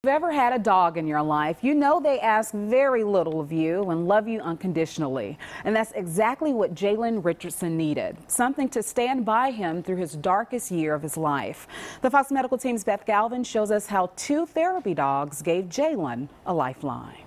ever had a dog in your life, you know they ask very little of you and love you unconditionally. And that's exactly what Jalen Richardson needed, something to stand by him through his darkest year of his life. The Fox Medical Team's Beth Galvin shows us how 2 therapy dogs gave Jalen a lifeline.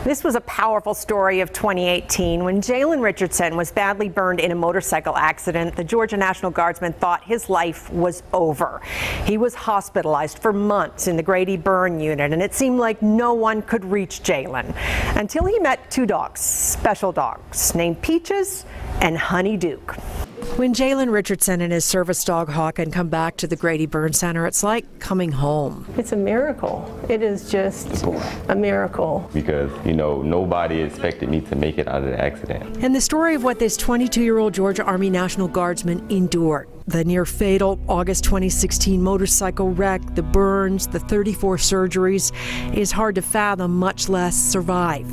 This was a powerful story of 2018 when Jalen Richardson was badly burned in a motorcycle accident. The Georgia National Guardsman thought his life was over. He was hospitalized for months in the Grady burn unit, and it seemed like no one could reach Jalen until he met 2 dogs, special dogs named Peaches and Honey Duke. When Jalen Richardson and his service dog Hawken come back to the Grady Burn Center, it's like coming home. It's a miracle. It is just a miracle. Because, you know, nobody expected me to make it out of the accident. And the story of what this 22-year-old Georgia Army National Guardsman endured. The near-fatal August 2016 motorcycle wreck, the burns, the 34 surgeries is hard to fathom, much less survive.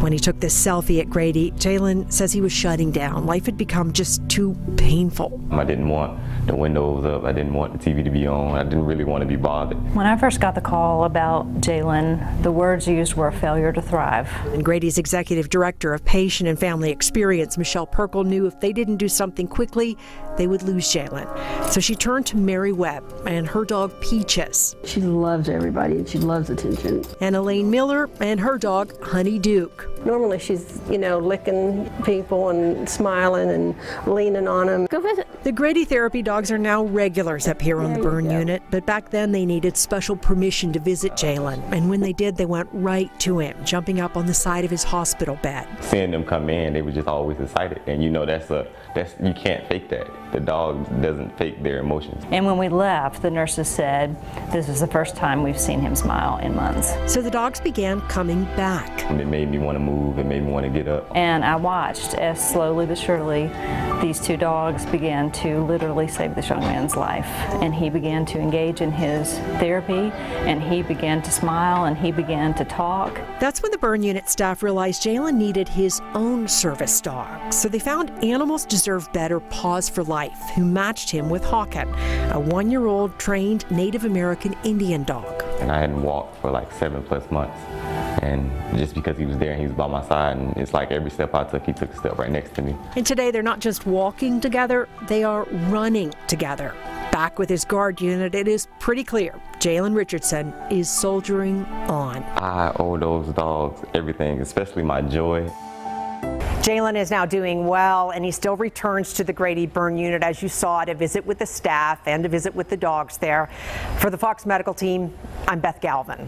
When he took this selfie at Grady, Jalen says he was shutting down. Life had become just too painful. I didn't want the windows up. I didn't want the TV to be on. I didn't really want to be bothered. When I first got the call about Jalen, the words used were a failure to thrive. And Grady's executive director of patient and family experience, Michelle Perkle, knew if they didn't do something quickly, they would lose Jalen. So she turned to Mary Webb and her dog Peaches. She loves everybody and she loves attention. And Elaine Miller and her dog Honey Duke. Normally she's, you know, licking people and smiling and leaning on them. Go visit. The Grady therapy dogs are now regulars up here on the burn unit, but back then they needed special permission to visit Jalen. And when they did, they went right to him, jumping up on the side of his hospital bed. Seeing them come in, they were just always excited. And you know, that's you can't fake that. The dog doesn't fake their emotions. And when we left, the nurses said, this is the first time we've seen him smile in months. So the dogs began coming back. And it made me want to move. It made me want to get up. And I watched as slowly but surely these 2 dogs began to literally save this young man's life. And he began to engage in his therapy, and he began to smile, and he began to talk. That's when the burn unit staff realized Jalen needed his own service dog. So they found Animals Deserve Better Paws for Life, who matched him with Hawken, a 1-year-old trained Native American Indian dog. And I hadn't walked for like 7+ months. And just because he was there and he was by my side, and it's like every step I took, he took a step right next to me. And today they're not just walking together, they are running together. Back with his guard unit, it is pretty clear Jalen Richardson is soldiering on. I owe those dogs everything, especially my joy. Jalen is now doing well, and he still returns to the Grady burn unit, as you saw, to visit with the staff and to visit with the dogs there. For the Fox Medical Team, I'm Beth Galvin.